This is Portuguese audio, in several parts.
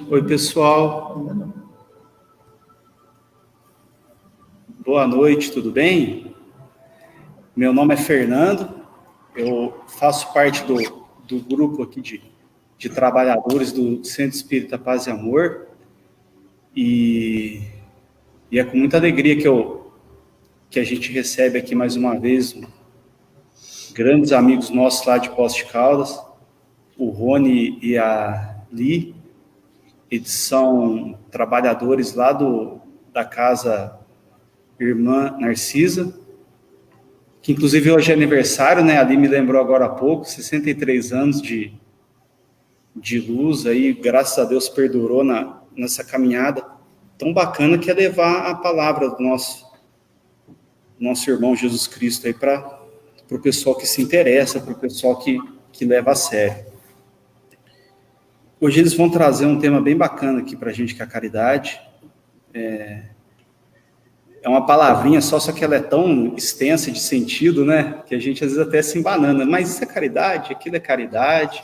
Oi, pessoal. Boa noite, tudo bem? Meu nome é Fernando, eu faço parte do grupo aqui de trabalhadores do Centro Espírita Paz e Amor, e é com muita alegria que a gente recebe aqui mais uma vez grandes amigos nossos lá de Poços de Caldas, o Rony e a Li. Eles são trabalhadores lá da casa Irmã Narcisa, que inclusive hoje é aniversário, né? Ali me lembrou agora há pouco, 63 anos de luz aí, graças a Deus perdurou nessa caminhada tão bacana que é levar a palavra do nosso irmão Jesus Cristo aí para o pessoal que se interessa, para o pessoal que leva a sério. Hoje eles vão trazer um tema bem bacana aqui para a gente, que é a caridade. É uma palavrinha só que ela é tão extensa de sentido, né? Que a gente às vezes até se embanana. Mas isso é caridade, aquilo é caridade,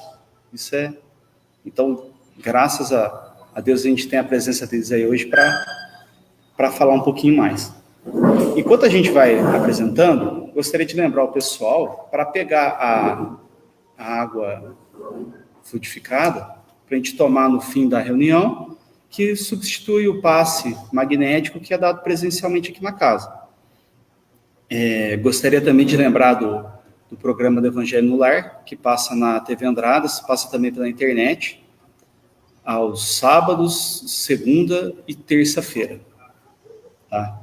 isso é... Então, graças a Deus, a gente tem a presença deles aí hoje para falar um pouquinho mais. Enquanto a gente vai apresentando, gostaria de lembrar o pessoal para pegar a água frutificada, para a gente tomar no fim da reunião, que substitui o passe magnético que é dado presencialmente aqui na casa. Gostaria também de lembrar do programa do Evangelho no Lar, que passa na TV Andradas, passa também pela internet, aos sábados, segunda e terça-feira. Tá?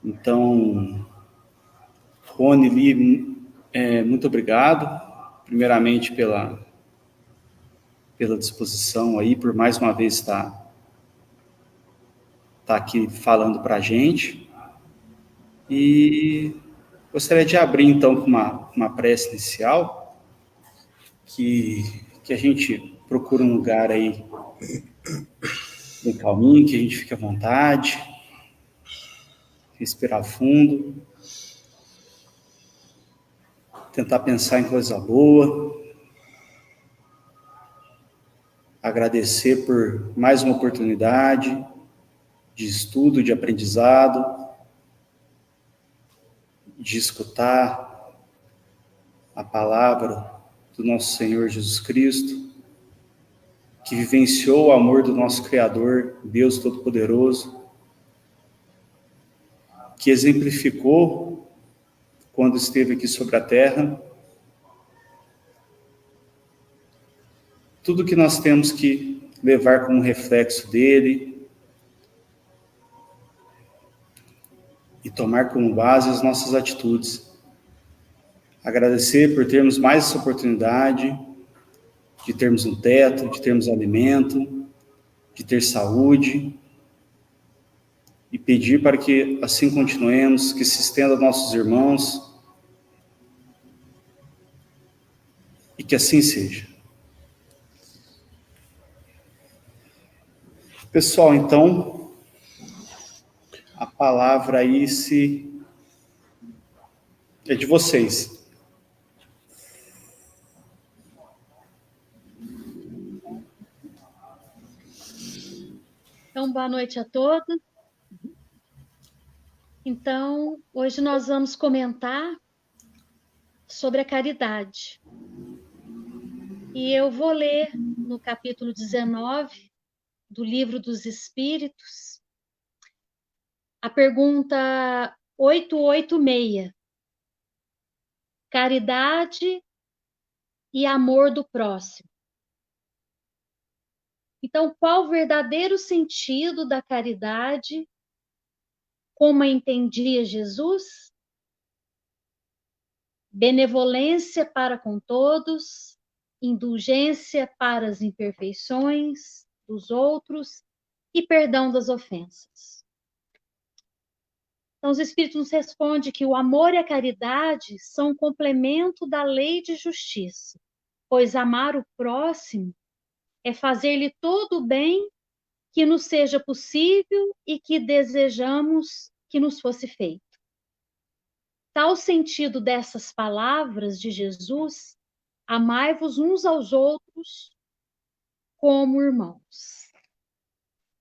Então, Rony, Li, muito obrigado, primeiramente pela disposição aí, por mais uma vez estar aqui falando para a gente. E gostaria de abrir, então, com uma prece inicial, que a gente procura um lugar aí bem calminho, que a gente fique à vontade, respirar fundo, tentar pensar em coisa boa, agradecer por mais uma oportunidade de estudo, de aprendizado, de escutar a palavra do nosso Senhor Jesus Cristo, que vivenciou o amor do nosso Criador, Deus Todo-Poderoso, que exemplificou quando esteve aqui sobre a terra tudo que nós temos que levar como reflexo dele e tomar como base as nossas atitudes. Agradecer por termos mais essa oportunidade de termos um teto, de termos alimento, de ter saúde, e pedir para que assim continuemos, que se estenda aos nossos irmãos, e que assim seja. Pessoal, então, a palavra aí é de vocês. Então, boa noite a todos. Então, hoje nós vamos comentar sobre a caridade. E eu vou ler no capítulo 19 do Livro dos Espíritos a pergunta 886. Caridade e amor do próximo. Então, qual o verdadeiro sentido da caridade, como a entendia Jesus? Benevolência para com todos, indulgência para as imperfeições dos outros e perdão das ofensas. Então, os Espíritos nos respondem que o amor e a caridade são um complemento da lei de justiça, pois amar o próximo é fazer-lhe todo o bem que nos seja possível e que desejamos que nos fosse feito. Tal sentido dessas palavras de Jesus Amai-vos uns aos outros como irmãos.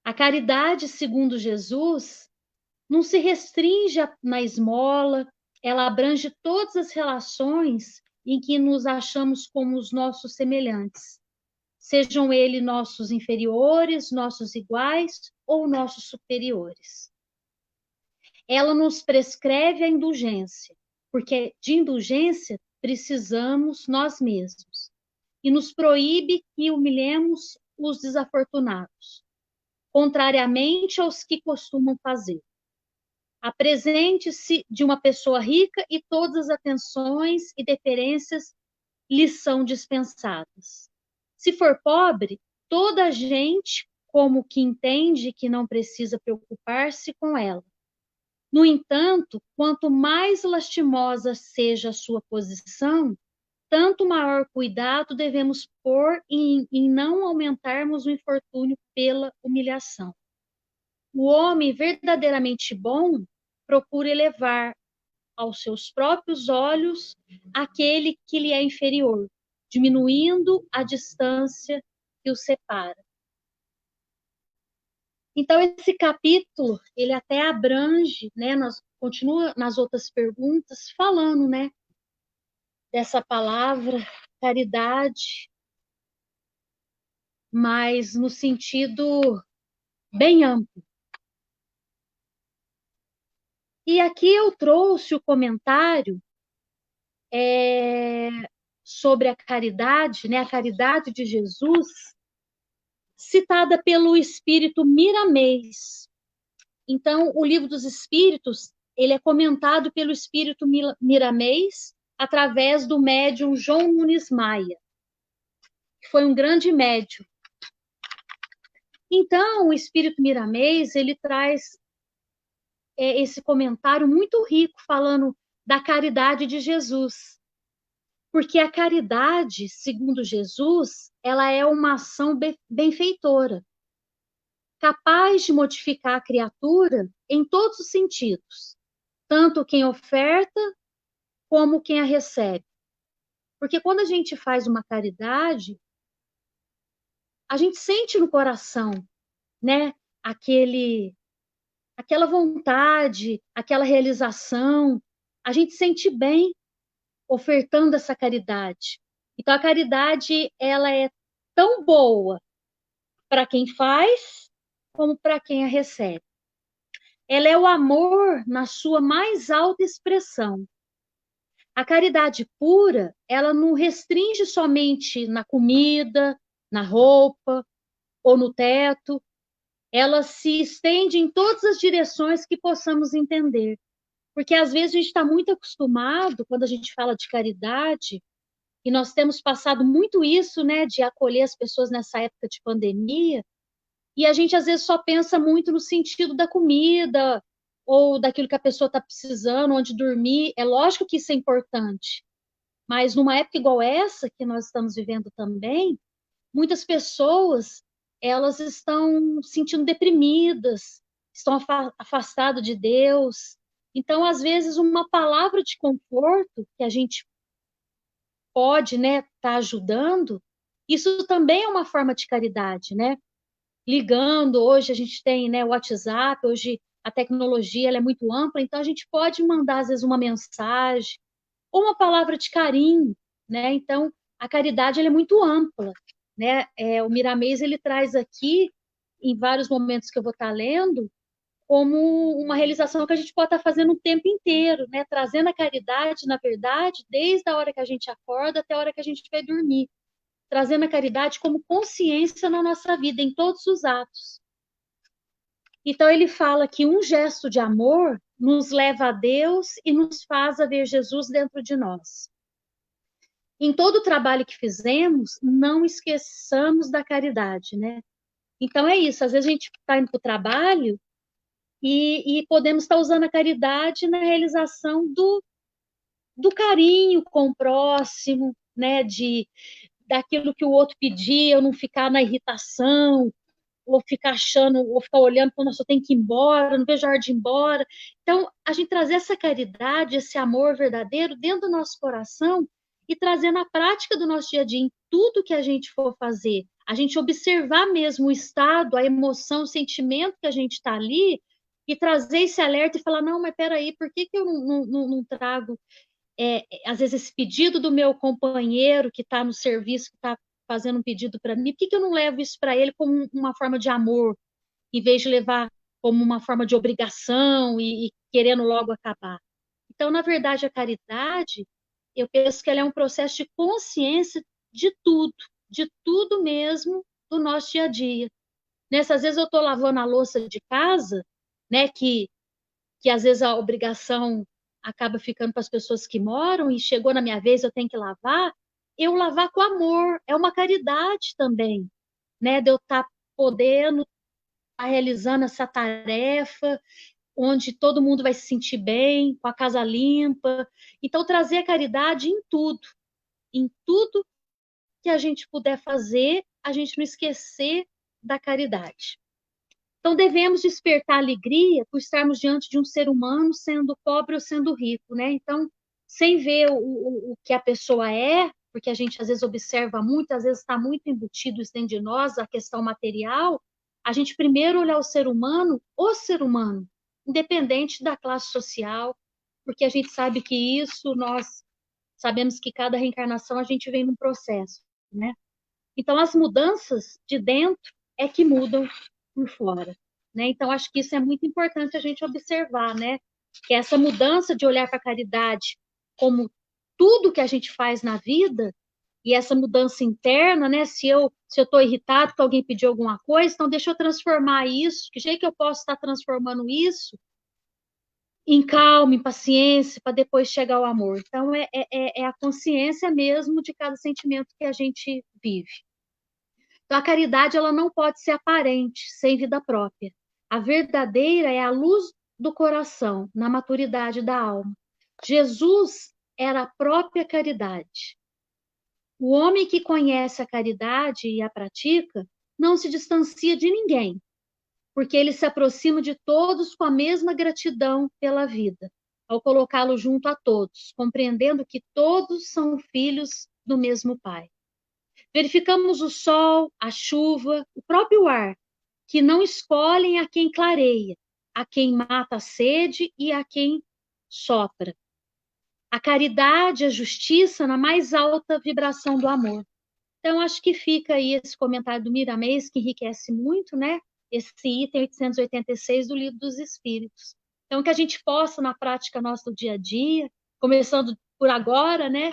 A caridade, segundo Jesus, não se restringe na esmola, ela abrange todas as relações em que nos achamos como os nossos semelhantes, sejam eles nossos inferiores, nossos iguais ou nossos superiores. Ela nos prescreve a indulgência, porque de indulgência precisamos nós mesmos, e nos proíbe que humilhemos os desafortunados, contrariamente aos que costumam fazer. Apresente-se de uma pessoa rica e todas as atenções e deferências lhe são dispensadas. Se for pobre, toda a gente como que entende que não precisa preocupar-se com ela. No entanto, quanto mais lastimosa seja a sua posição, tanto maior cuidado devemos pôr em não aumentarmos o infortúnio pela humilhação. O homem verdadeiramente bom procura elevar aos seus próprios olhos aquele que lhe é inferior, diminuindo a distância que o separa. Então, esse capítulo, ele até abrange, né, continua nas outras perguntas, falando, né, dessa palavra caridade, mas no sentido bem amplo. E aqui eu trouxe o comentário sobre a caridade, né, a caridade de Jesus, citada pelo Espírito Miramês. Então, o Livro dos Espíritos, ele é comentado pelo Espírito Miramês através do médium João Nunes Maia, que foi um grande médium. Então, o Espírito Miramês, ele traz esse comentário muito rico, falando da caridade de Jesus. Porque a caridade, segundo Jesus, ela é uma ação benfeitora, capaz de modificar a criatura em todos os sentidos, tanto quem oferta como quem a recebe. Porque quando a gente faz uma caridade, a gente sente no coração, né, aquela vontade, aquela realização, a gente sente bem ofertando essa caridade. Então, a caridade, ela é tão boa para quem faz, como para quem a recebe. Ela é o amor na sua mais alta expressão. A caridade pura, ela não restringe somente na comida, na roupa ou no teto. Ela se estende em todas as direções que possamos entender. Porque às vezes a gente está muito acostumado, quando a gente fala de caridade, e nós temos passado muito isso, né, de acolher as pessoas nessa época de pandemia, e a gente às vezes só pensa muito no sentido da comida, ou daquilo que a pessoa está precisando, onde dormir. É lógico que isso é importante, mas numa época igual essa, que nós estamos vivendo também, muitas pessoas, elas estão se sentindo deprimidas, estão afastadas de Deus. Então, às vezes, uma palavra de conforto que a gente pode, né, tá ajudando, isso também é uma forma de caridade, né? Ligando, hoje a gente tem, né, o WhatsApp, hoje a tecnologia ela é muito ampla, então a gente pode mandar, às vezes, uma mensagem ou uma palavra de carinho, né? Então, a caridade ela é muito ampla, né? O Miramês, ele traz aqui, em vários momentos que eu vou estar lendo, como uma realização que a gente pode estar fazendo o tempo inteiro, né? Trazendo a caridade, na verdade, desde a hora que a gente acorda até a hora que a gente vai dormir. Trazendo a caridade como consciência na nossa vida, em todos os atos. Então, ele fala que um gesto de amor nos leva a Deus e nos faz a ver Jesus dentro de nós. Em todo o trabalho que fizemos, não esqueçamos da caridade, né? Então, é isso. Às vezes a gente está indo para o trabalho e podemos estar usando a caridade na realização do carinho com o próximo, né? Daquilo que o outro pedia, eu não ficar na irritação, ou ficar achando, ou ficar olhando, quando eu tenho que ir embora, não vejo a hora de ir embora. Então, a gente trazer essa caridade, esse amor verdadeiro dentro do nosso coração e trazer na prática do nosso dia a dia, em tudo que a gente for fazer. A gente observar mesmo o estado, a emoção, o sentimento que a gente está ali e trazer esse alerta e falar, não, mas peraí, por que eu não trago, às vezes, esse pedido do meu companheiro que está no serviço, que está fazendo um pedido para mim, por que eu não levo isso para ele como uma forma de amor, em vez de levar como uma forma de obrigação e querendo logo acabar? Então, na verdade, a caridade, eu penso que ela é um processo de consciência de tudo mesmo do nosso dia a dia. Nessas vezes eu estou lavando a louça de casa, né, que às vezes a obrigação acaba ficando para as pessoas que moram e chegou na minha vez, eu tenho que lavar, eu lavar com amor, é uma caridade também, né, de eu estar podendo estar realizando essa tarefa, onde todo mundo vai se sentir bem, com a casa limpa. Então, trazer a caridade em tudo que a gente puder fazer, a gente não esquecer da caridade. Então, devemos despertar alegria por estarmos diante de um ser humano, sendo pobre ou sendo rico, né? Então, sem ver o que a pessoa é, porque a gente às vezes observa muito, às vezes está muito embutido isso dentro de nós, a questão material, a gente primeiro olhar o ser humano, independente da classe social, porque a gente sabe que isso, nós sabemos que cada reencarnação a gente vem num processo, né? Então, as mudanças de dentro é que mudam por fora, né? Então, acho que isso é muito importante a gente observar, né? Que essa mudança de olhar para a caridade como tudo que a gente faz na vida, e essa mudança interna, né? Se eu estou irritado que alguém pediu alguma coisa, então deixa eu transformar isso. Que jeito que eu posso estar transformando isso em calma, em paciência, para depois chegar ao amor? Então, é a consciência mesmo de cada sentimento que a gente vive. Então, a caridade ela não pode ser aparente, sem vida própria. A verdadeira é a luz do coração, na maturidade da alma. Jesus era a própria caridade. O homem que conhece a caridade e a pratica não se distancia de ninguém, porque ele se aproxima de todos com a mesma gratidão pela vida, ao colocá-lo junto a todos, compreendendo que todos são filhos do mesmo Pai. Verificamos o sol, a chuva, o próprio ar, que não escolhem a quem clareia, a quem mata a sede e a quem sopra. A caridade, a justiça na mais alta vibração do amor. Então, acho que fica aí esse comentário do Miramês, que enriquece muito, né? Esse item 886 do Livro dos Espíritos. Então, que a gente possa, na prática nossa do dia a dia, começando por agora, né?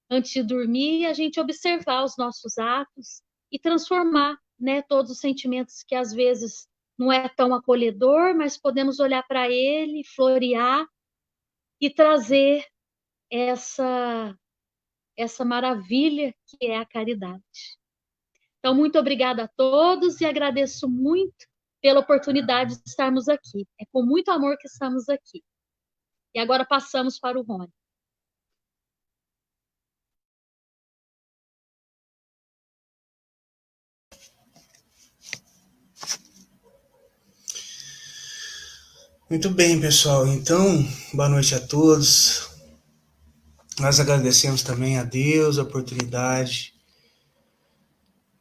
Antes de dormir, a gente observar os nossos atos e transformar, né, todos os sentimentos que às vezes não é tão acolhedor, mas podemos olhar para ele, florear e trazer essa maravilha que é a caridade. Então, muito obrigada a todos e agradeço muito pela oportunidade de estarmos aqui. É com muito amor que estamos aqui. E agora passamos para o Rony. Muito bem, pessoal. Então, boa noite a todos. Nós agradecemos também a Deus a oportunidade,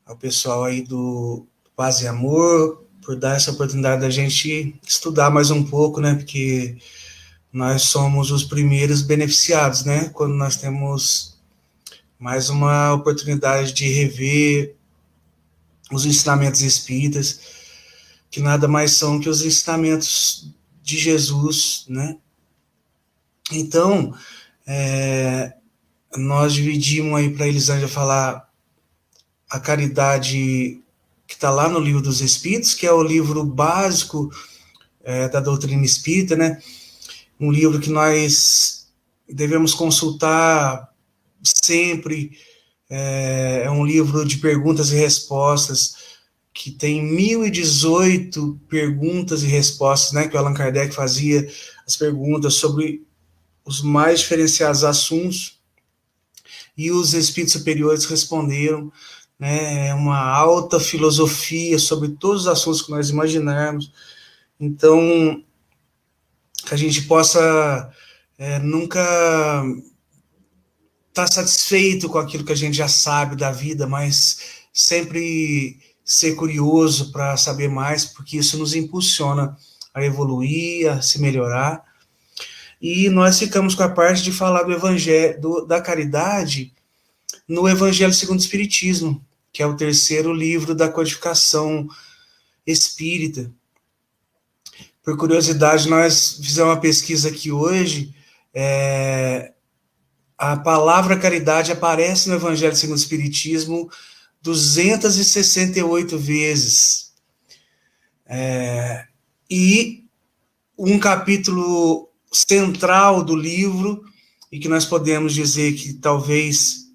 ao pessoal aí do Paz e Amor, por dar essa oportunidade da gente estudar mais um pouco, né? Porque nós somos os primeiros beneficiados, né? Quando nós temos mais uma oportunidade de rever os ensinamentos espíritas, que nada mais são que os ensinamentos de Jesus, né? Então, nós dividimos aí para a Elisângela falar a caridade que está lá no Livro dos Espíritos, que é o livro básico da doutrina espírita, né? Um livro que nós devemos consultar sempre. É um livro de perguntas e respostas, que tem 1018 perguntas e respostas, né? Que o Allan Kardec fazia as perguntas sobre os mais diferenciados assuntos, e os espíritos superiores responderam, né, uma alta filosofia sobre todos os assuntos que nós imaginarmos. Então, que a gente possa nunca estar satisfeito com aquilo que a gente já sabe da vida, mas sempre ser curioso para saber mais, porque isso nos impulsiona a evoluir, a se melhorar. E nós ficamos com a parte de falar do evangelho, da caridade no Evangelho segundo o Espiritismo, que é o terceiro livro da codificação espírita. Por curiosidade, nós fizemos uma pesquisa aqui hoje, a palavra caridade aparece no Evangelho segundo o Espiritismo 268 vezes. E um capítulo central do livro, e que nós podemos dizer que talvez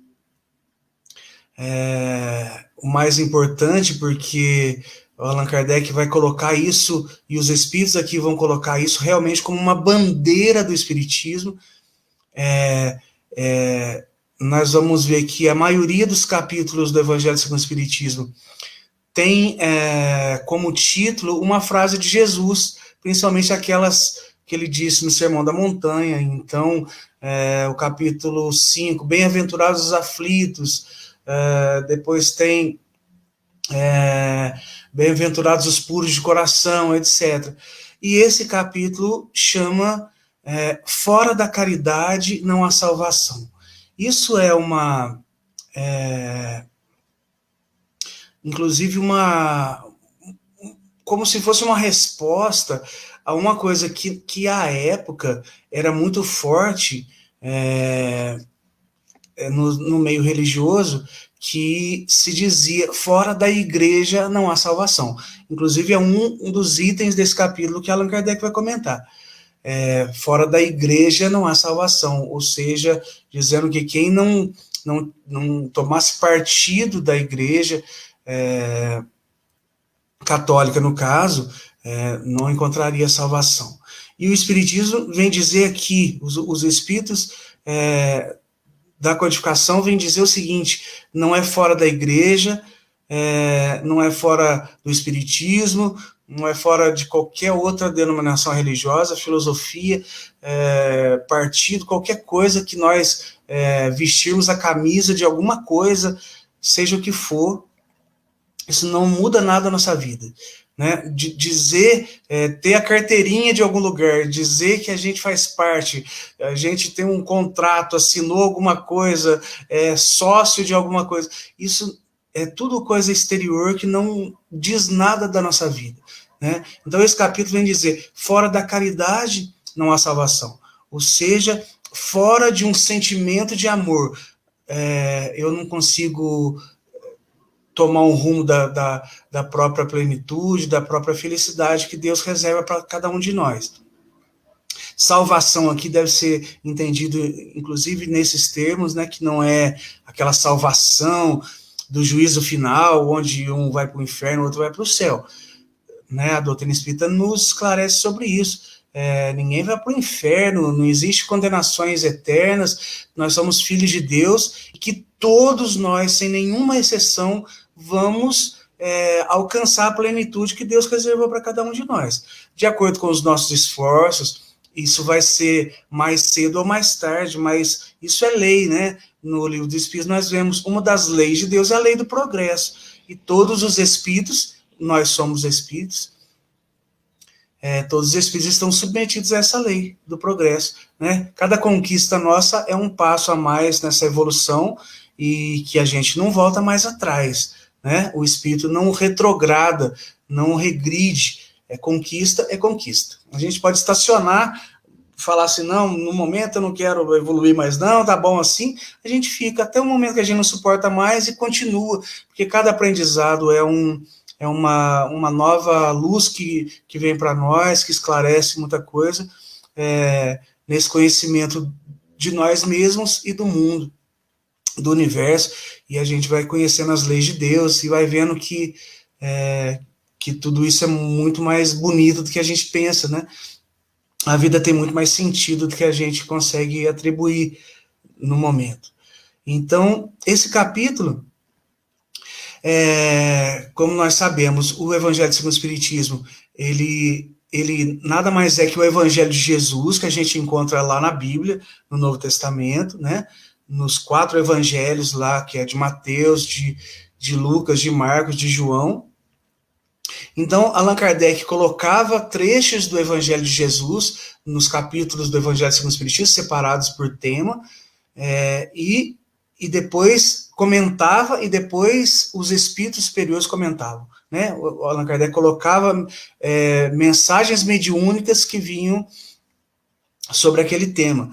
o mais importante, porque o Allan Kardec vai colocar isso, e os espíritos aqui vão colocar isso realmente como uma bandeira do espiritismo. Nós vamos ver que a maioria dos capítulos do Evangelho segundo o Espiritismo tem como título uma frase de Jesus, principalmente aquelas que ele disse no Sermão da Montanha. Então, o capítulo 5, bem-aventurados os aflitos, depois tem bem-aventurados os puros de coração, etc. E esse capítulo chama fora da caridade não há salvação. Isso é inclusive como se fosse uma resposta a uma coisa que à época era muito forte no meio religioso, que se dizia, fora da igreja não há salvação. Inclusive é um dos itens desse capítulo que Allan Kardec vai comentar. Fora da igreja não há salvação, ou seja, dizendo que quem não tomasse partido da igreja católica, no caso, não encontraria salvação. E o Espiritismo vem dizer aqui, os espíritos da codificação vem dizer o seguinte: não é fora da igreja, não é fora do Espiritismo, não é fora de qualquer outra denominação religiosa, filosofia, partido, qualquer coisa que nós vestirmos a camisa de alguma coisa, seja o que for, isso não muda nada na nossa vida. Né? Dizer, ter a carteirinha de algum lugar, dizer que a gente faz parte, a gente tem um contrato, assinou alguma coisa, é sócio de alguma coisa, isso é tudo coisa exterior que não diz nada da nossa vida. Né? Então esse capítulo vem dizer, fora da caridade não há salvação, ou seja, fora de um sentimento de amor, eu não consigo tomar um rumo da própria plenitude, da própria felicidade que Deus reserva para cada um de nós. Salvação aqui deve ser entendido, inclusive, nesses termos, né, que não é aquela salvação do juízo final, onde um vai para o inferno, o outro vai para o céu. Né, a doutrina espírita nos esclarece sobre isso. Ninguém vai para o inferno, não existe condenações eternas, nós somos filhos de Deus, e que todos nós, sem nenhuma exceção, vamos alcançar a plenitude que Deus reservou para cada um de nós. De acordo com os nossos esforços, isso vai ser mais cedo ou mais tarde, mas isso é lei, né? No livro dos Espíritos nós vemos uma das leis de Deus, é a lei do progresso. E todos os espíritos, nós somos espíritos, todos os espíritos estão submetidos a essa lei do progresso. Né? Cada conquista nossa é um passo a mais nessa evolução, e que a gente não volta mais atrás. Né? O espírito não retrograda, não regride. Conquista é conquista. A gente pode estacionar, falar assim, não, no momento eu não quero evoluir mais não, tá bom assim, a gente fica até o momento que a gente não suporta mais e continua, porque cada aprendizado é uma nova luz que vem para nós, que esclarece muita coisa, nesse conhecimento de nós mesmos e do mundo, do universo, e a gente vai conhecendo as leis de Deus e vai vendo que tudo isso é muito mais bonito do que a gente pensa, né? A vida tem muito mais sentido do que a gente consegue atribuir no momento. Então, esse capítulo, como nós sabemos, o Evangelho segundo o Espiritismo, ele nada mais é que o Evangelho de Jesus, que a gente encontra lá na Bíblia, no Novo Testamento, né? nos 4 evangelhos lá, que é de Mateus, de Lucas, de Marcos, de João. Então, Allan Kardec colocava trechos do Evangelho de Jesus nos capítulos do Evangelho segundo o Espiritismo, separados por tema, e depois comentava, e depois os espíritos superiores comentavam. Né? O Allan Kardec colocava mensagens mediúnicas que vinham sobre aquele tema.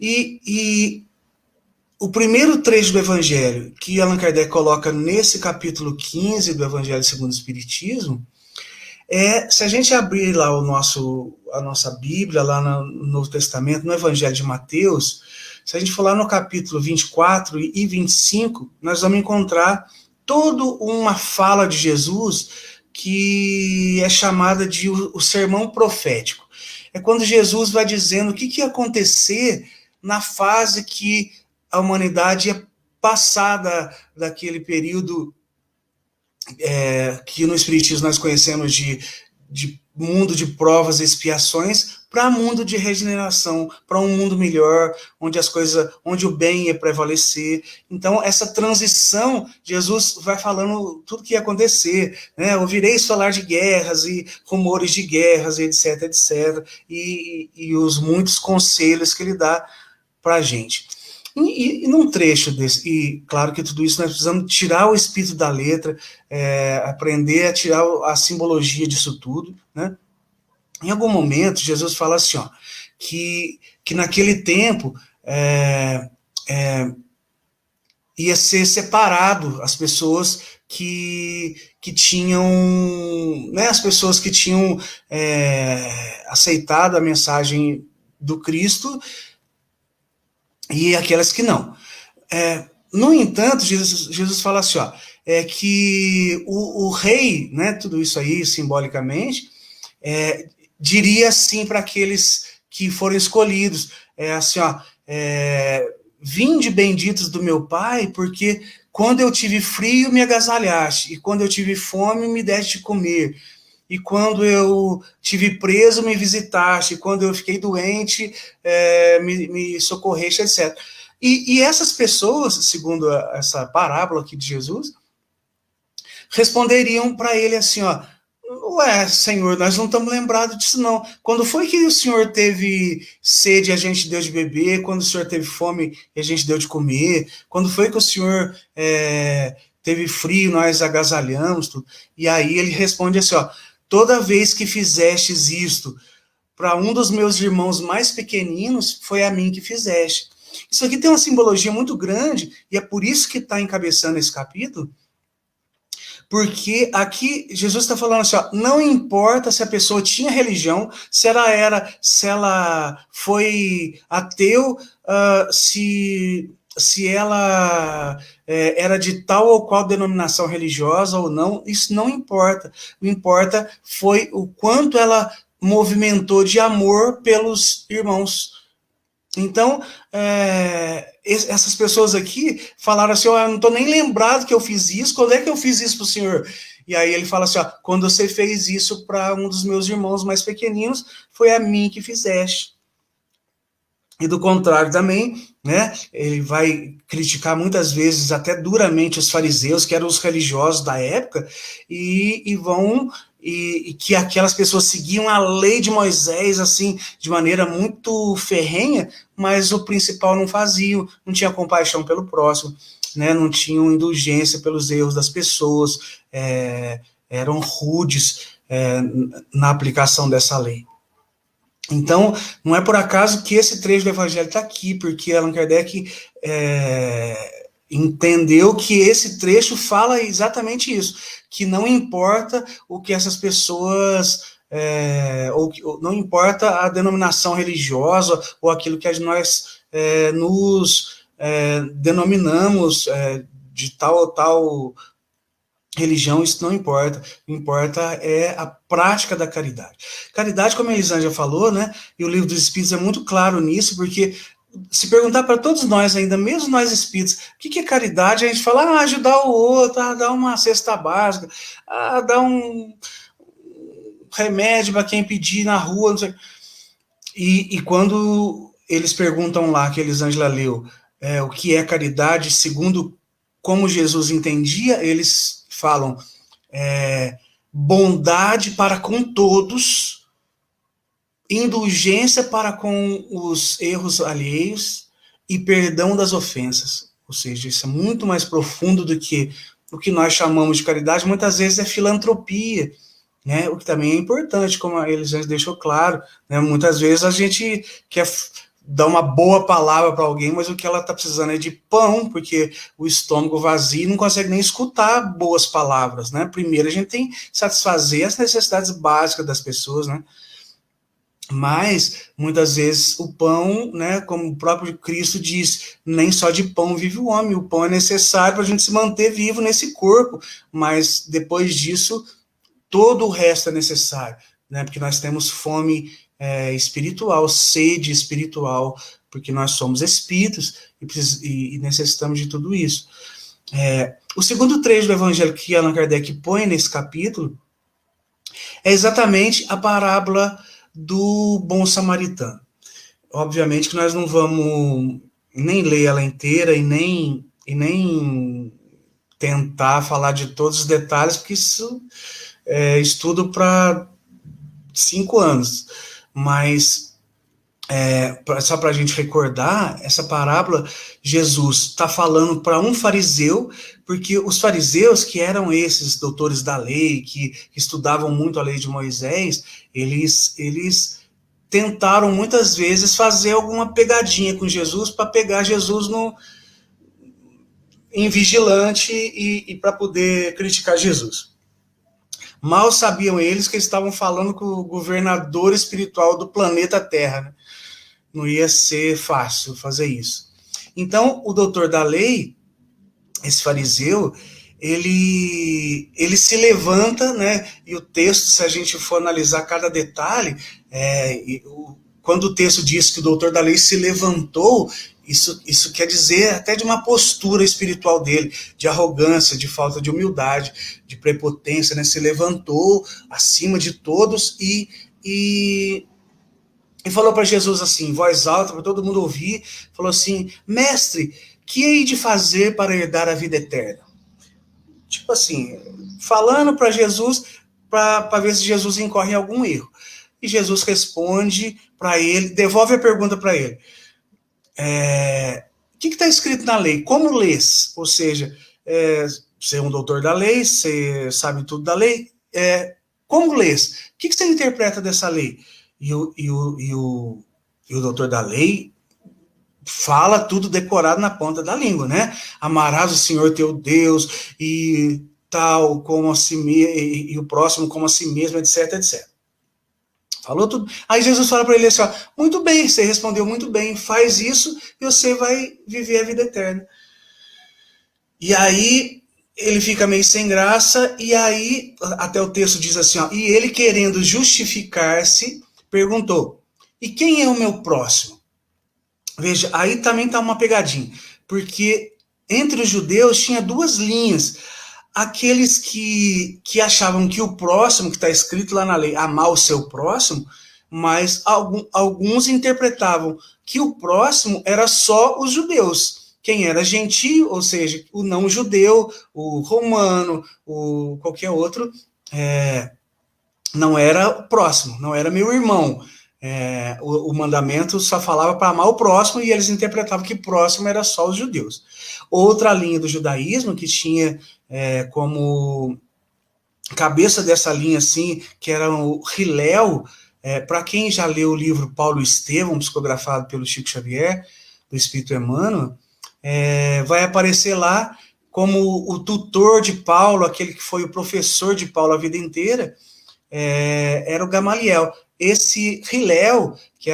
E o primeiro trecho do Evangelho que Allan Kardec coloca nesse capítulo 15 do Evangelho segundo o Espiritismo se a gente abrir lá a nossa Bíblia, lá no Novo Testamento, no Evangelho de Mateus, se a gente for lá no capítulo 24 e 25, nós vamos encontrar toda uma fala de Jesus que é chamada de o sermão profético. É quando Jesus vai dizendo o que ia acontecer na fase que a humanidade ia passar daquele período que no Espiritismo nós conhecemos de mundo de provas e expiações, para mundo de regeneração, para um mundo melhor, onde o bem ia prevalecer. Então, essa transição, Jesus vai falando tudo que ia acontecer, né? Ouvireis falar de guerras e rumores de guerras, etc, etc, e os muitos conselhos que ele dá para a gente. E num trecho desse, e claro que tudo isso nós precisamos tirar o espírito da letra, aprender a tirar a simbologia disso tudo, né? Em algum momento, Jesus fala assim, que naquele tempo ia ser separado as pessoas que tinham, né, as pessoas que tinham aceitado a mensagem do Cristo e aquelas que não. No entanto, Jesus fala assim, que o rei, né, tudo isso aí simbolicamente, diria assim para aqueles que foram escolhidos, assim, vinde benditos do meu Pai, porque quando eu tive frio me agasalhaste, e quando eu tive fome me deste de comer, e quando eu tive preso me visitaste, e quando eu fiquei doente me socorreste, etc. E essas pessoas, segundo essa parábola aqui de Jesus, responderiam para ele assim, ué, Senhor, nós não estamos lembrados disso, não. Quando foi que o Senhor teve sede e a gente deu de beber? Quando o Senhor teve fome e a gente deu de comer? Quando foi que o Senhor teve frio, nós agasalhamos? Tudo? E aí ele responde assim, toda vez que fizestes isto para um dos meus irmãos mais pequeninos, foi a mim que fizeste. Isso aqui tem uma simbologia muito grande, e é por isso que está encabeçando esse capítulo, porque aqui Jesus está falando assim, não importa se a pessoa tinha religião, se ela foi ateu, se ela era de tal ou qual denominação religiosa ou não, isso não importa. O que importa foi o quanto ela movimentou de amor pelos irmãos. Então, essas pessoas aqui falaram assim, eu não estou nem lembrado que eu fiz isso, quando é que eu fiz isso para o Senhor? E aí ele fala assim, quando você fez isso para um dos meus irmãos mais pequeninos, foi a mim que fizeste. E do contrário também, né, ele vai criticar muitas vezes, até duramente, os fariseus, que eram os religiosos da época, e que aquelas pessoas seguiam a lei de Moisés, assim, de maneira muito ferrenha, mas o principal não faziam, não tinha compaixão pelo próximo, né, não tinham indulgência pelos erros das pessoas, eram rudes na aplicação dessa lei. Então, não é por acaso que esse trecho do Evangelho está aqui, porque Allan Kardec entendeu que esse trecho fala exatamente isso, que não importa o que essas pessoas, não importa a denominação religiosa ou aquilo que nós nos denominamos de tal ou tal religião, isso não importa. O que importa é a prática da caridade. Caridade, como a Elisângela falou, né, e o Livro dos Espíritos é muito claro nisso, porque se perguntar para todos nós ainda, mesmo nós espíritos, o que é caridade? A gente fala, ajudar o outro, dar uma cesta básica, dar um remédio para quem pedir na rua, não sei. E quando eles perguntam lá, que a Elisângela leu, o que é caridade, segundo como Jesus entendia, eles falam bondade para com todos, indulgência para com os erros alheios e perdão das ofensas. Ou seja, isso é muito mais profundo do que o que nós chamamos de caridade, muitas vezes é filantropia, né? O que também é importante, como a Elisângela deixou claro, né? Muitas vezes a gente quer dar uma boa palavra para alguém, mas o que ela está precisando é de pão, porque o estômago vazio não consegue nem escutar boas palavras, né? Primeiro a gente tem que satisfazer as necessidades básicas das pessoas, né? Mas, muitas vezes, o pão, né, como o próprio Cristo diz, nem só de pão vive o homem, o pão é necessário para a gente se manter vivo nesse corpo, mas depois disso, todo o resto é necessário, né, porque nós temos fome espiritual, sede espiritual, porque nós somos espíritos e necessitamos de tudo isso. O segundo trecho do Evangelho que Allan Kardec põe nesse capítulo é exatamente a parábola do bom samaritano. Obviamente que nós não vamos nem ler ela inteira e nem tentar falar de todos os detalhes, porque isso é estudo para 5 anos. Mas, só para a gente recordar, essa parábola, Jesus está falando para um fariseu, porque os fariseus, que eram esses doutores da lei, que estudavam muito a lei de Moisés, eles tentaram muitas vezes fazer alguma pegadinha com Jesus para pegar Jesus em vigilante e para poder criticar Jesus. Mal sabiam eles que eles estavam falando com o governador espiritual do planeta Terra, né? Não ia ser fácil fazer isso. Então, o doutor da lei, esse fariseu, ele se levanta, né? E o texto, se a gente for analisar cada detalhe, quando o texto diz que o doutor da lei se levantou, isso quer dizer até de uma postura espiritual dele, de arrogância, de falta de humildade, de prepotência, né? Se levantou acima de todos e falou para Jesus assim, em voz alta, para todo mundo ouvir, falou assim, mestre, que hei de fazer para herdar a vida eterna? Tipo assim, falando para Jesus, para ver se Jesus incorre em algum erro. E Jesus responde para ele, devolve a pergunta para ele. O que está escrito na lei? Como lês? Ou seja, você é um doutor da lei, você sabe tudo da lei. Como lês? O que você interpreta dessa lei? E o doutor da lei fala tudo decorado na ponta da língua, né? Amarás o Senhor teu Deus e tal, como a si mesmo, e o próximo como a si mesmo, etc, etc. Falou tudo. Aí Jesus fala para ele assim, ó, muito bem, você respondeu muito bem, faz isso e você vai viver a vida eterna. E aí ele fica meio sem graça, e aí até o texto diz assim, ó, e ele querendo justificar-se, perguntou, e quem é o meu próximo? Veja, aí também está uma pegadinha, porque entre os judeus tinha 2 linhas, aqueles que achavam que o próximo, que está escrito lá na lei, amar o seu próximo, mas alguns interpretavam que o próximo era só os judeus, quem era gentio, ou seja, o não judeu, o romano, o qualquer outro, não era o próximo, não era meu irmão. O mandamento só falava para amar o próximo e eles interpretavam que próximo era só os judeus. Outra linha do judaísmo que tinha como cabeça dessa linha assim, que era o Hillel, para quem já leu o livro Paulo e Estevão, psicografado pelo Chico Xavier, do Espírito Emmanuel, vai aparecer lá como o tutor de Paulo, aquele que foi o professor de Paulo a vida inteira, era o Gamaliel. Esse Hillel, que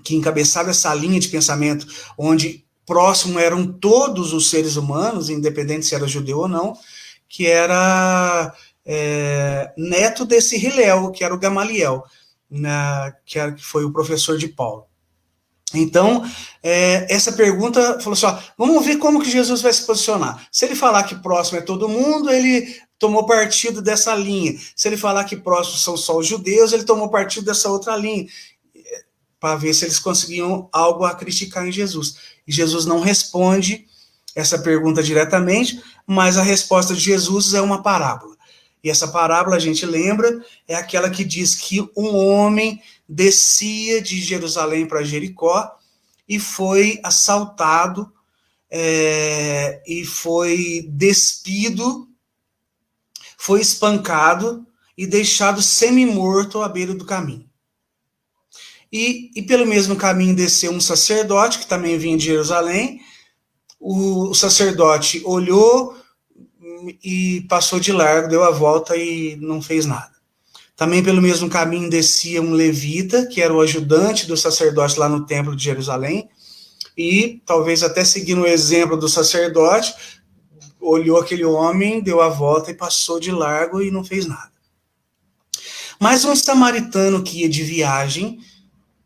que encabeçava essa linha de pensamento, onde próximo eram todos os seres humanos, independente se era judeu ou não, que era neto desse Hillel, que era o Gamaliel, que foi o professor de Paulo. Então, essa pergunta falou assim, ó, vamos ver como que Jesus vai se posicionar. Se ele falar que próximo é todo mundo, ele tomou partido dessa linha. Se ele falar que próximo são só os judeus, ele tomou partido dessa outra linha. para ver se eles conseguiam algo a criticar em Jesus. E Jesus não responde essa pergunta diretamente, mas a resposta de Jesus é uma parábola. E essa parábola, a gente lembra, é aquela que diz que um homem descia de Jerusalém para Jericó e foi assaltado, e foi despido, foi espancado e deixado semi-morto à beira do caminho. E pelo mesmo caminho desceu um sacerdote, que também vinha de Jerusalém. O sacerdote olhou e passou de largo, deu a volta e não fez nada. Também pelo mesmo caminho descia um levita, que era o ajudante do sacerdote lá no templo de Jerusalém, e talvez até seguindo o exemplo do sacerdote, olhou aquele homem, deu a volta e passou de largo e não fez nada. Mas um samaritano que ia de viagem,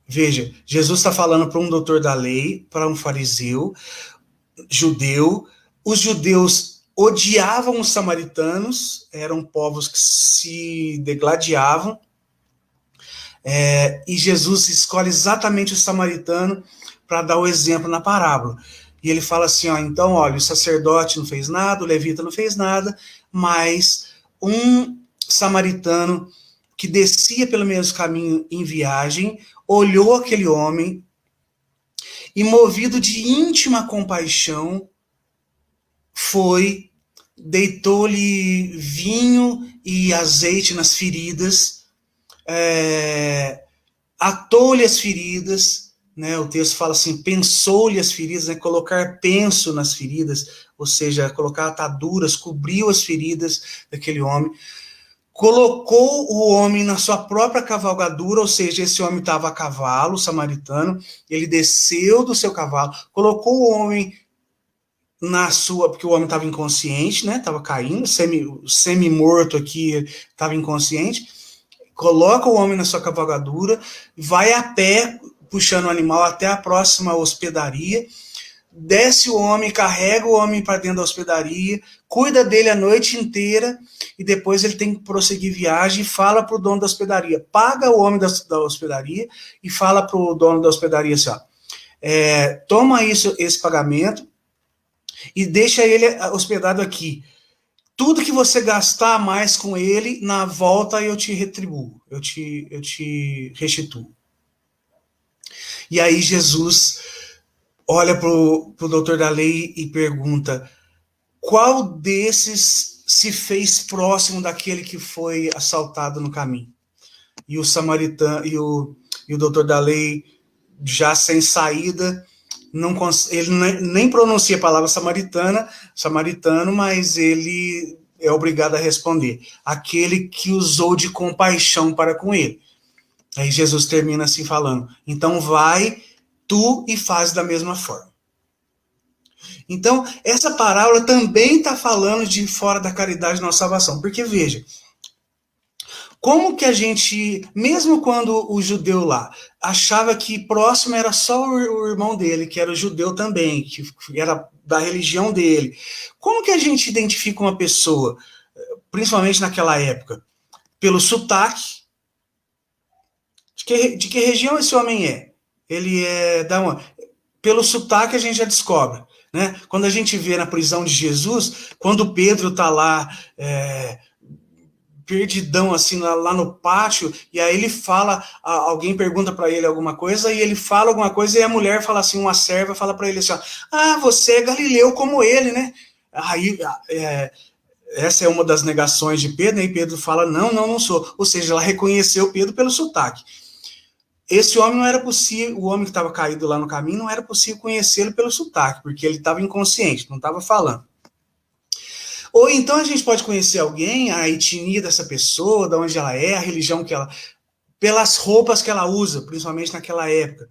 veja, Jesus está falando para um doutor da lei, para um fariseu, judeu. Os judeus odiavam os samaritanos, eram povos que se degladiavam, e Jesus escolhe exatamente o samaritano para dar o exemplo na parábola. E ele fala assim, então, olha, o sacerdote não fez nada, o levita não fez nada, mas um samaritano que descia pelo mesmo caminho em viagem, olhou aquele homem e, movido de íntima compaixão, deitou-lhe vinho e azeite nas feridas, atou-lhe as feridas, né? O texto fala assim, pensou-lhe as feridas, né? Colocar penso nas feridas, ou seja, colocar ataduras, cobriu as feridas daquele homem, colocou o homem na sua própria cavalgadura, ou seja, esse homem estava a cavalo, o samaritano, ele desceu do seu cavalo, colocou o homem porque o homem estava inconsciente, né? Estava caindo, semi-morto aqui, estava inconsciente, coloca o homem na sua cavalgadura, vai a pé, puxando o animal até a próxima hospedaria, desce o homem, carrega o homem para dentro da hospedaria, cuida dele a noite inteira, e depois ele tem que prosseguir viagem e fala para o dono da hospedaria, paga o homem da hospedaria e fala para o dono da hospedaria assim, toma esse pagamento e deixa ele hospedado aqui. Tudo que você gastar mais com ele, na volta eu te retribuo, eu te restituo. E aí Jesus olha para o doutor da lei e pergunta, qual desses se fez próximo daquele que foi assaltado no caminho? E o samaritano e o doutor da lei, já sem saída, ele nem pronuncia a palavra samaritano, mas ele é obrigado a responder, aquele que usou de compaixão para com ele. Aí Jesus termina assim falando, então vai tu e faz da mesma forma. Então, essa parábola também está falando de fora da caridade nossa salvação, porque veja, como que a gente, mesmo quando o judeu lá achava que próximo era só o irmão dele, que era o judeu também, que era da religião dele, como que a gente identifica uma pessoa, principalmente naquela época? Pelo sotaque. De que região esse homem é? Ele é da onde? Pelo sotaque a gente já descobre, né? Quando a gente vê na prisão de Jesus, quando Pedro está lá, perdidão assim lá no pátio, e aí ele fala, alguém pergunta para ele alguma coisa, e ele fala alguma coisa, e a mulher fala assim, uma serva fala para ele assim, você é galileu como ele, né? Aí, essa é uma das negações de Pedro, né? E Pedro fala, não sou, ou seja, ela reconheceu Pedro pelo sotaque. Esse homem não era possível, o homem que estava caído lá no caminho, não era possível conhecê-lo pelo sotaque, porque ele estava inconsciente, não estava falando. Ou então a gente pode conhecer alguém, a etnia dessa pessoa, de onde ela é, a religião que ela... pelas roupas que ela usa, principalmente naquela época.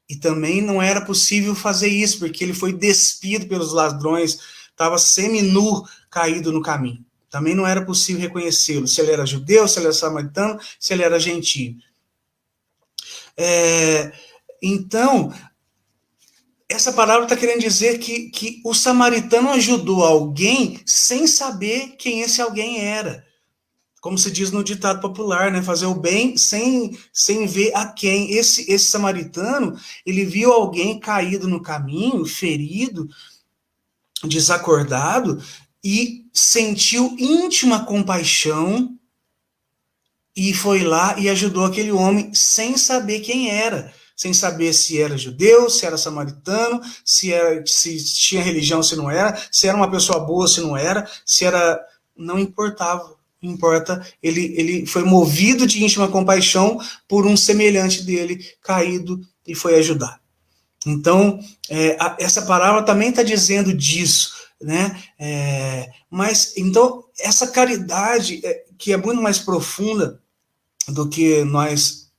E também não era possível fazer isso, porque ele foi despido pelos ladrões, estava semi-nu, caído no caminho. Também não era possível reconhecê-lo, se ele era judeu, se ele era samaritano, se ele era gentio. Então, essa palavra está querendo dizer que o samaritano ajudou alguém sem saber quem esse alguém era. como se diz no ditado popular, né? Fazer o bem sem ver a quem. Esse samaritano, ele viu alguém caído no caminho, ferido, desacordado, e sentiu íntima compaixão e foi lá e ajudou aquele homem sem saber quem era, sem saber se era judeu, se era samaritano, se tinha religião, se não era, se era uma pessoa boa, se não era, se era... Não importava, não importa. Ele foi movido de íntima compaixão por um semelhante dele caído e foi ajudar. Então, essa parábola também está dizendo disso, né? Mas, então, essa caridade, que é muito mais profunda do que nós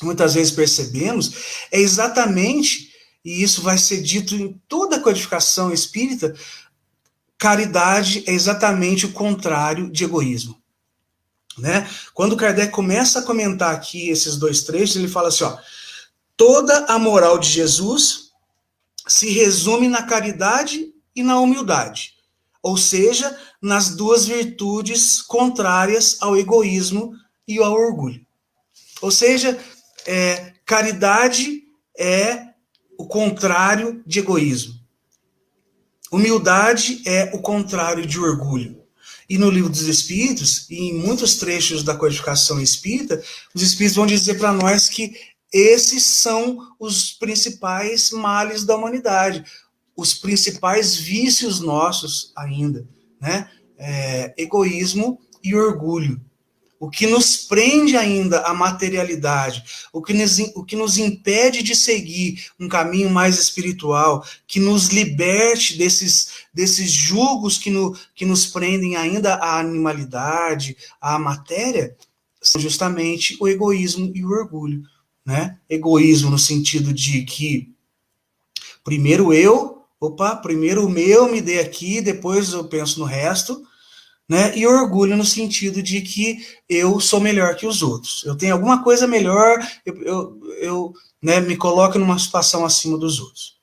muitas vezes percebemos, é exatamente, e isso vai ser dito em toda a codificação espírita, caridade é exatamente o contrário de egoísmo. Né? Quando Kardec começa a comentar aqui esses dois trechos, ele fala assim, ó, toda a moral de Jesus se resume na caridade e na humildade, ou seja, nas duas virtudes contrárias ao egoísmo e ao orgulho. Ou seja, caridade é o contrário de egoísmo. Humildade é o contrário de orgulho. E no Livro dos Espíritos, e em muitos trechos da codificação espírita, os Espíritos vão dizer para nós que esses são os principais males da humanidade, os principais vícios nossos ainda, né? Egoísmo e orgulho. O que nos prende ainda à materialidade, o que nos impede de seguir um caminho mais espiritual, que nos liberte desses julgos que nos prendem ainda à animalidade, à matéria, são justamente o egoísmo e o orgulho. Né? Egoísmo no sentido de que primeiro o meu me dê aqui, depois eu penso no resto, né? E orgulho no sentido de que eu sou melhor que os outros. Eu tenho alguma coisa melhor, eu me coloco numa situação acima dos outros.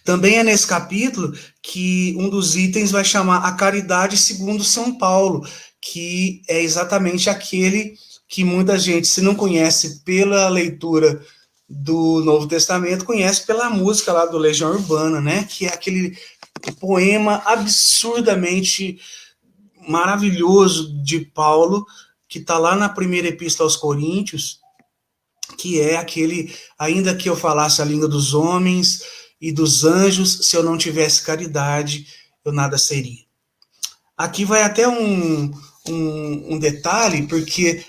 Também é nesse capítulo que um dos itens vai chamar a caridade segundo São Paulo, que é exatamente aquele que muita gente, se não conhece pela leitura do Novo Testamento, conhece pela música lá do Legião Urbana, né? Que é aquele poema absurdamente maravilhoso de Paulo, que está lá na primeira epístola aos Coríntios, que é aquele, ainda que eu falasse a língua dos homens e dos anjos, se eu não tivesse caridade, eu nada seria. Aqui vai até um detalhe, porque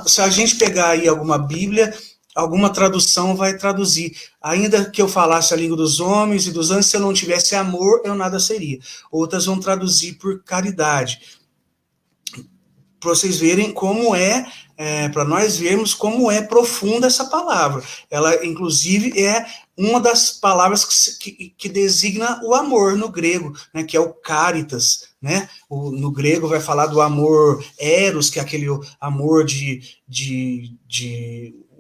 se a gente pegar aí alguma Bíblia, alguma tradução vai traduzir, ainda que eu falasse a língua dos homens e dos anjos, se eu não tivesse amor, eu nada seria. Outras vão traduzir por caridade. Para vocês verem como para nós vermos como é profunda essa palavra. Ela, inclusive, é uma das palavras que designa o amor no grego, né, que é o caritas, né? No grego vai falar do amor eros, que é aquele amor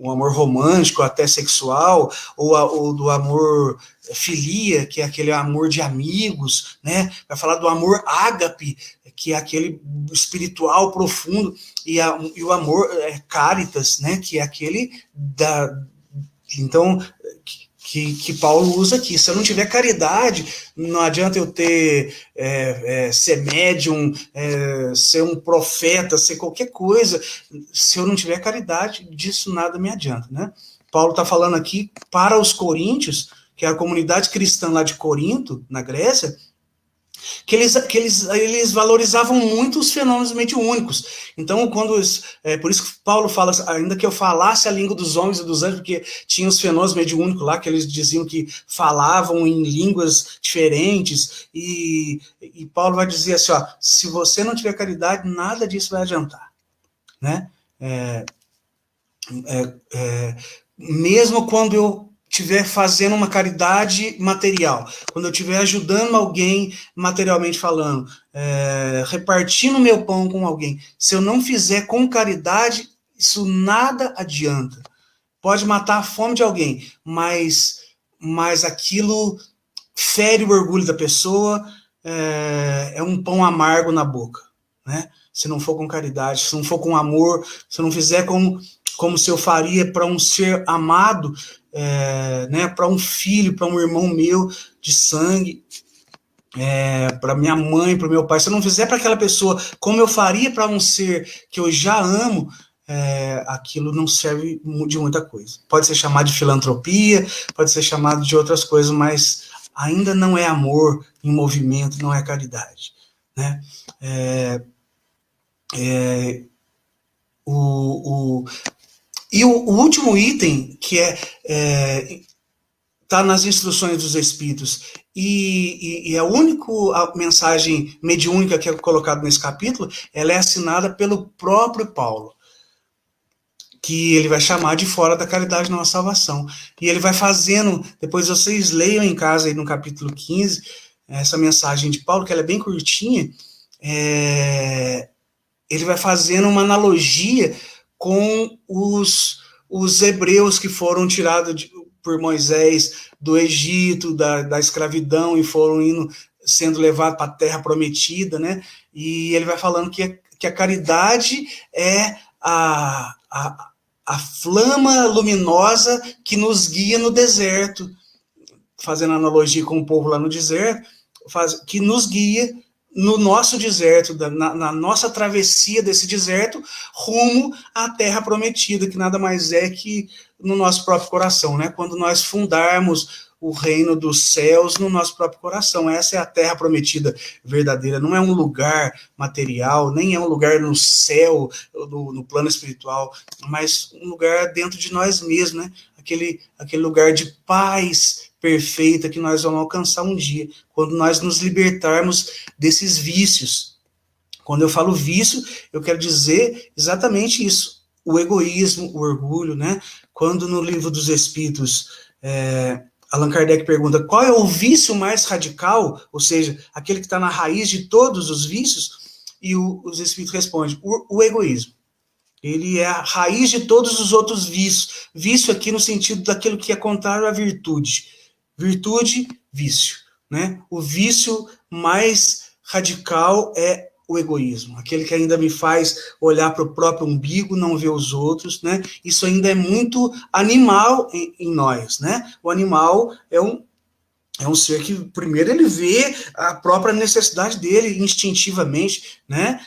um amor romântico, até sexual, ou do amor filia, que é aquele amor de amigos, né? Vai falar do amor ágape, que é aquele espiritual profundo, e o amor caritas, né? Que é aquele então, que Paulo usa aqui. Se eu não tiver caridade, não adianta eu ser médium, ser um profeta, ser qualquer coisa. Se eu não tiver caridade, disso nada me adianta, né? Paulo está falando aqui para os coríntios, que é a comunidade cristã lá de Corinto, na Grécia, que eles valorizavam muito os fenômenos mediúnicos. Então, por isso que Paulo fala, ainda que eu falasse a língua dos homens e dos anjos, porque tinha os fenômenos mediúnicos lá, que eles diziam que falavam em línguas diferentes, e Paulo vai dizer assim, ó, se você não tiver caridade, nada disso vai adiantar. Né? Mesmo quando eu estiver fazendo uma caridade material, quando eu estiver ajudando alguém materialmente falando, repartindo meu pão com alguém, se eu não fizer com caridade, isso nada adianta. Pode matar a fome de alguém, mas aquilo fere o orgulho da pessoa, é um pão amargo na boca, né? se não for com caridade, se não for com amor, se não fizer como se eu faria para um ser amado, né, para um filho, para um irmão meu de sangue, para minha mãe, para o meu pai, se eu não fizer para aquela pessoa como eu faria para um ser que eu já amo, aquilo não serve de muita coisa. Pode ser chamado de filantropia, pode ser chamado de outras coisas, mas ainda não é amor em movimento, não é caridade, né? E o último item, que está nas instruções dos Espíritos, e a única mensagem mediúnica que é colocada nesse capítulo, ela é assinada pelo próprio Paulo, que ele vai chamar de fora da caridade não há salvação. E ele vai fazendo, depois vocês leiam em casa aí no capítulo 15, essa mensagem de Paulo, que ela é bem curtinha, ele vai fazendo uma analogia com os hebreus que foram tirados por Moisés do Egito, da escravidão, e foram sendo levados para a terra prometida, né? E ele vai falando que a caridade é a flama luminosa que nos guia no deserto, fazendo analogia com o povo lá no deserto, que nos guia no nosso deserto, na nossa travessia desse deserto, rumo à terra prometida, que nada mais é que no nosso próprio coração, né? Quando nós fundarmos o reino dos céus no nosso próprio coração. Essa é a terra prometida verdadeira. Não é um lugar material, nem é um lugar no céu, no plano espiritual, mas um lugar dentro de nós mesmos, né? Aquele lugar de paz perfeita que nós vamos alcançar um dia, quando nós nos libertarmos desses vícios. Quando eu falo vício, eu quero dizer exatamente isso. O egoísmo, o orgulho, né? Quando no Livro dos Espíritos, Allan Kardec pergunta qual é o vício mais radical, ou seja, aquele que está na raiz de todos os vícios, e os Espíritos respondem, o egoísmo. Ele é a raiz de todos os outros vícios. Vício aqui no sentido daquilo que é contrário à virtude. Virtude, vício, né? O vício mais radical é o egoísmo, aquele que ainda me faz olhar para o próprio umbigo, não ver os outros, né? Isso ainda é muito animal em nós, né? O animal é um ser que, primeiro, ele vê a própria necessidade dele instintivamente, né?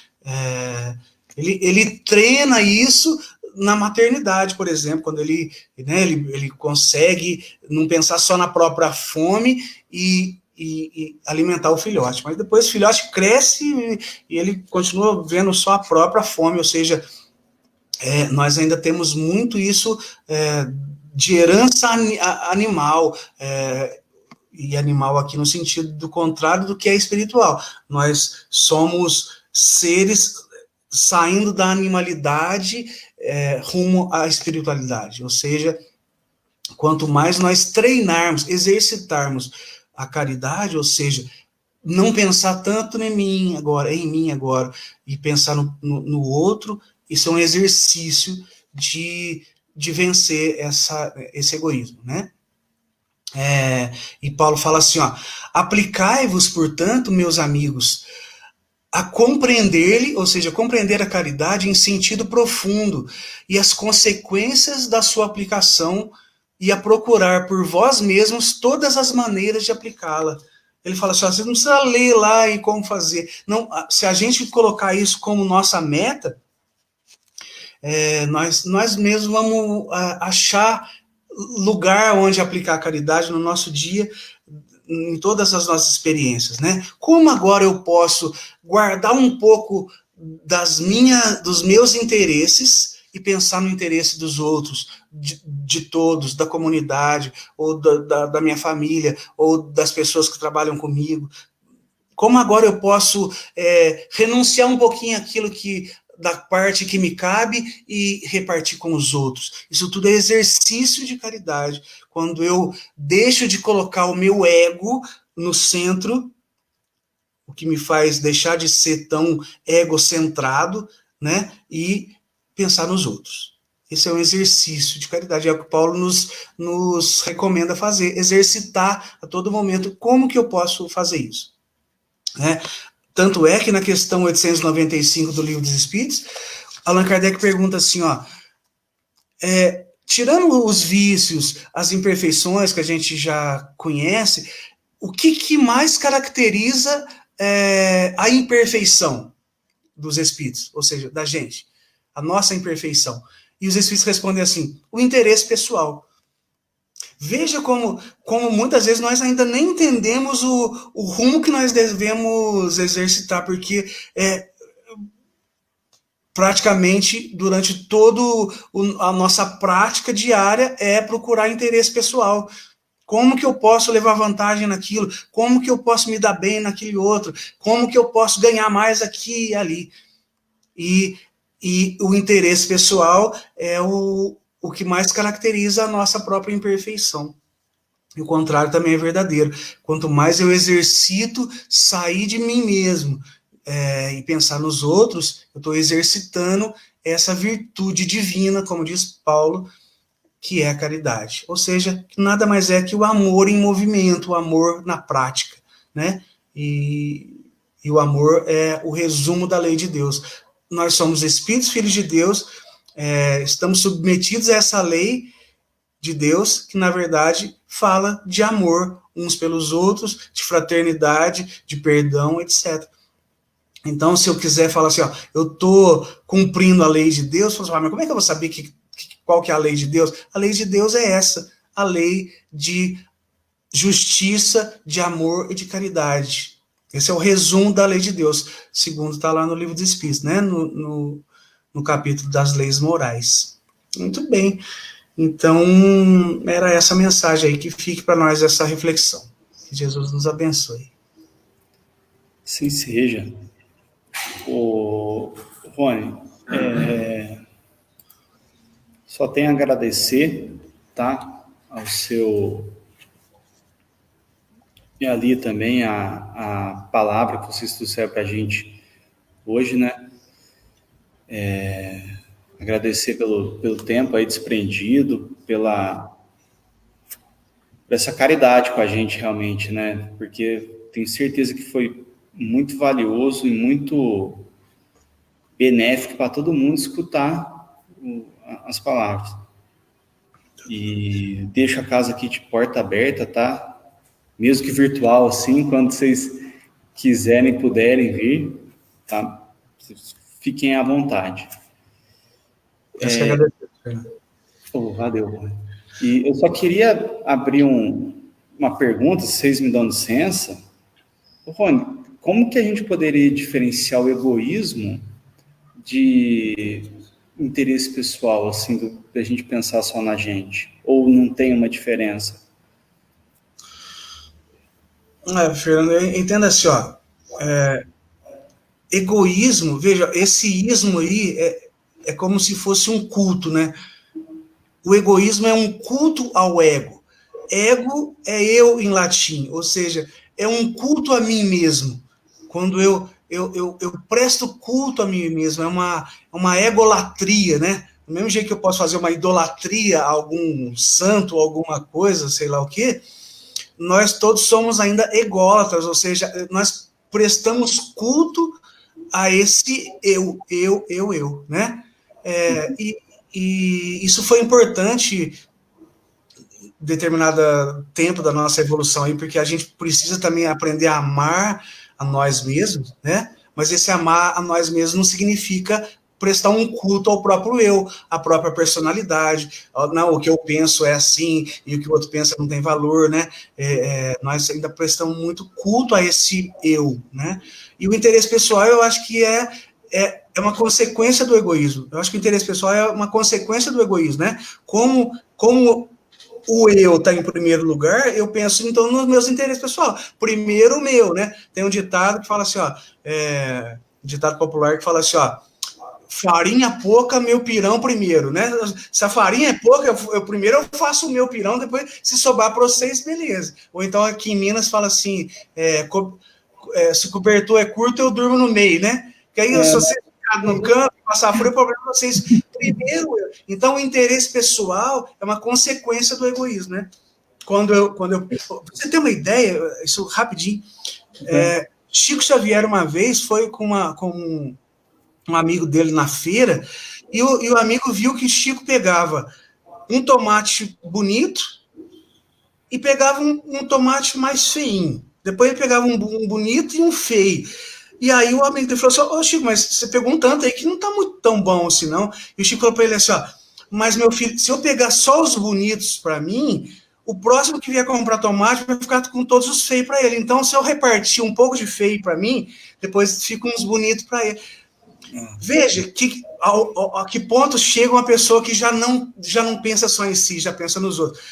Ele treina isso na maternidade, por exemplo, quando ele consegue não pensar só na própria fome e alimentar o filhote. Mas depois o filhote cresce e ele continua vendo só a própria fome, ou seja, nós ainda temos muito isso de herança animal, e animal aqui no sentido do contrário do que é espiritual. Nós somos seres saindo da animalidade rumo à espiritualidade, ou seja, quanto mais nós treinarmos, exercitarmos a caridade, ou seja, não pensar tanto em mim agora, e pensar no outro, isso é um exercício de vencer esse egoísmo, né? E Paulo fala assim, ó, aplicai-vos, portanto, meus amigos, a compreender-lhe, ou seja, compreender a caridade em sentido profundo e as consequências da sua aplicação e a procurar por vós mesmos todas as maneiras de aplicá-la. Ele fala assim, ó, você não precisa ler lá e como fazer. Não, se a gente colocar isso como nossa meta, nós mesmos vamos achar lugar onde aplicar a caridade no nosso dia, em todas as nossas experiências, né? Como agora eu posso guardar um pouco dos meus interesses e pensar no interesse dos outros, de todos, da comunidade, ou da minha família, ou das pessoas que trabalham comigo? Como agora eu posso renunciar um pouquinho àquilo da parte que me cabe e repartir com os outros? Isso tudo é exercício de caridade. Quando eu deixo de colocar o meu ego no centro, o que me faz deixar de ser tão egocentrado, né, e pensar nos outros. Esse é um exercício de caridade, é o que Paulo nos recomenda fazer, exercitar a todo momento. Como que eu posso fazer isso? Tanto é que na questão 895 do Livro dos Espíritos, Allan Kardec pergunta assim, ó, tirando os vícios, as imperfeições que a gente já conhece, o que mais caracteriza a imperfeição dos espíritos, ou seja, da gente, a nossa imperfeição? E os espíritos respondem assim, o interesse pessoal. Veja como muitas vezes nós ainda nem entendemos o rumo que nós devemos exercitar, porque praticamente durante toda a nossa prática diária é procurar interesse pessoal. Como que eu posso levar vantagem naquilo? Como que eu posso me dar bem naquele outro? Como que eu posso ganhar mais aqui e ali? E o interesse pessoal é o que mais caracteriza a nossa própria imperfeição. E o contrário também é verdadeiro. Quanto mais eu exercito sair de mim mesmo e pensar nos outros, eu estou exercitando essa virtude divina, como diz Paulo, que é a caridade. Ou seja, nada mais é que o amor em movimento, o amor na prática, né? E o amor é o resumo da lei de Deus. Nós somos espíritos, filhos de Deus, estamos submetidos a essa lei de Deus, que na verdade fala de amor uns pelos outros, de fraternidade, de perdão, etc. Então, se eu quiser falar assim, ó, eu estou cumprindo a lei de Deus, eu falo assim, mas como é que eu vou saber qual que é a lei de Deus? A lei de Deus é essa, a lei de justiça, de amor e de caridade. Esse é o resumo da lei de Deus, segundo está lá no Livro dos Espíritos, né? No capítulo das leis morais. Muito bem. Então, era essa mensagem aí, que fique para nós essa reflexão. Que Jesus nos abençoe. Sim seja. Rony, só tenho a agradecer, tá, ao seu... E ali também a palavra que vocês trouxeram para a gente hoje, né? Agradecer pelo tempo aí desprendido, por essa caridade com a gente realmente, né? Porque tenho certeza que foi muito valioso e muito benéfico para todo mundo escutar as palavras. E deixo a casa aqui de porta aberta, tá? Mesmo que virtual, assim, quando vocês quiserem, puderem vir, tá? Fiquem à vontade. Valeu. E eu só queria abrir uma pergunta, se vocês me dão licença. Rony, como que a gente poderia diferenciar o egoísmo de interesse pessoal, assim, da gente pensar só na gente? Ou não tem uma diferença? Fernando, eu entendo assim, ó, egoísmo, veja, esse ismo aí é como se fosse um culto, né? O egoísmo é um culto ao ego. Ego é eu em latim, ou seja, é um culto a mim mesmo. Quando eu presto culto a mim mesmo, é uma egolatria, né? Do mesmo jeito que eu posso fazer uma idolatria a algum santo, alguma coisa, sei lá o quê, nós todos somos ainda ególatras, ou seja, nós prestamos culto a esse eu, né? E isso foi importante em determinado tempo da nossa evolução aí, porque a gente precisa também aprender a amar a nós mesmos, né? Mas esse amar a nós mesmos não significa prestar um culto ao próprio eu, à própria personalidade. Não, o que eu penso é assim, e o que o outro pensa não tem valor, né? Nós ainda prestamos muito culto a esse eu, né? E o interesse pessoal, eu acho que é uma consequência do egoísmo. Eu acho que o interesse pessoal é uma consequência do egoísmo, né? Como o eu está em primeiro lugar, eu penso, então, nos meus interesses pessoais. Primeiro o meu, né? Tem um ditado que fala assim, ó, um ditado popular que fala assim, ó, farinha pouca, meu pirão primeiro, né? Se a farinha é pouca, primeiro eu faço o meu pirão, depois, se sobrar para vocês, beleza. Ou então aqui em Minas fala assim, se o cobertor é curto, eu durmo no meio, né? Que aí, se você ficar no canto, passar frio, o problema é vocês. Primeiro, então, o interesse pessoal é uma consequência do egoísmo, né? Você tem uma ideia, isso rapidinho, Chico Xavier, uma vez, foi com um amigo dele na feira, e o amigo viu que Chico pegava um tomate bonito e pegava um tomate mais feinho. Depois ele pegava um bonito e um feio. E aí o amigo dele falou assim, ô Chico, mas você pegou um tanto aí que não tá muito tão bom assim, não. E o Chico falou para ele assim, ó, mas meu filho, se eu pegar só os bonitos para mim, o próximo que vier comprar tomate vai ficar com todos os feios para ele. Então, se eu repartir um pouco de feio para mim, depois fica uns bonitos para ele. Veja a que ponto chega uma pessoa que já não pensa só em si, já pensa nos outros.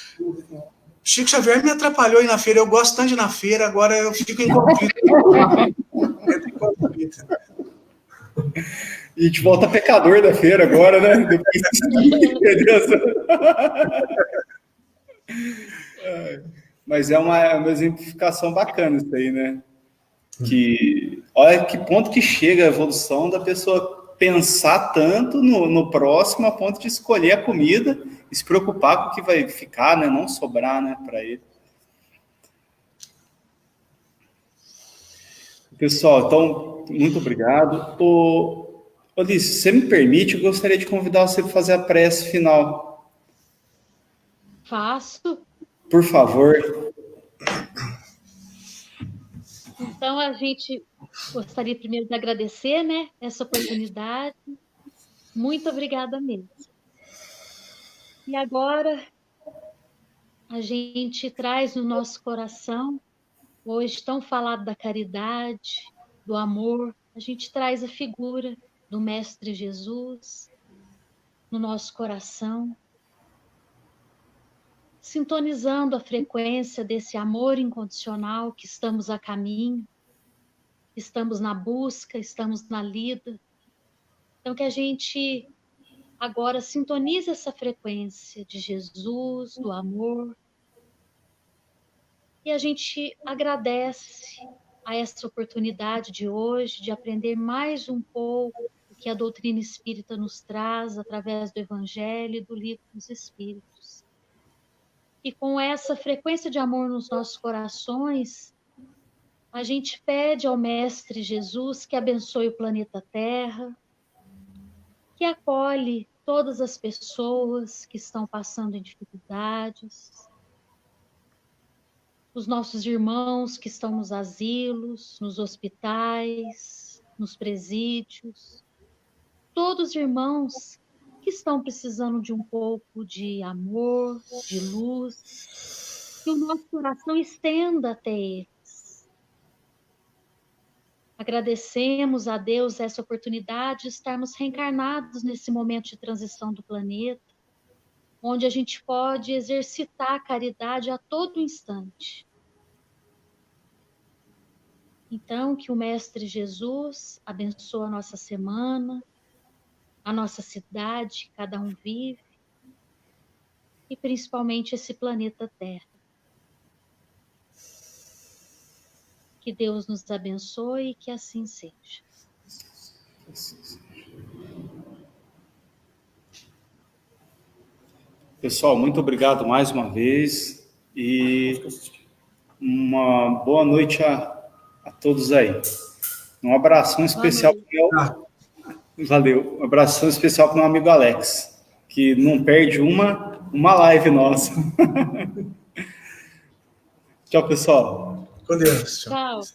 Chico Xavier me atrapalhou aí na feira, eu gosto tanto de ir na feira, agora eu fico em conflito. E a gente volta pecador da feira agora, né? Depois Mas é uma exemplificação bacana isso aí, né? Que olha que ponto que chega a evolução da pessoa pensar tanto no próximo a ponto de escolher a comida e se preocupar com o que vai ficar, né? Não sobrar, né, para ele. Pessoal, então, muito obrigado. Alice, se você me permite, eu gostaria de convidar você para fazer a prece final. Faço. Por favor. Então, a gente gostaria primeiro de agradecer, né, essa oportunidade. Muito obrigada mesmo. E agora, a gente traz no nosso coração, hoje tão falado da caridade, do amor, a gente traz a figura do Mestre Jesus no nosso coração, sintonizando a frequência desse amor incondicional que estamos a caminho, estamos na busca, estamos na lida. Então, que a gente agora sintonize essa frequência de Jesus, do amor, e a gente agradece a essa oportunidade de hoje de aprender mais um pouco o que a doutrina espírita nos traz através do Evangelho e do Livro dos Espíritos. E com essa frequência de amor nos nossos corações, a gente pede ao Mestre Jesus que abençoe o planeta Terra, que acolhe todas as pessoas que estão passando em dificuldades, os nossos irmãos que estão nos asilos, nos hospitais, nos presídios, todos os irmãos que estão precisando de um pouco de amor, de luz, que o nosso coração estenda até eles. Agradecemos a Deus essa oportunidade de estarmos reencarnados nesse momento de transição do planeta, onde a gente pode exercitar a caridade a todo instante. Então, que o Mestre Jesus abençoe a nossa semana, a nossa cidade, cada um vive, e principalmente esse planeta Terra. Que Deus nos abençoe e que assim seja. Pessoal, muito obrigado mais uma vez e uma boa noite a todos aí. Um abração especial para Valeu. Um abração especial para o meu amigo Alex, que não perde uma live nossa. Tchau, pessoal. Com Deus. Tchau. Tchau.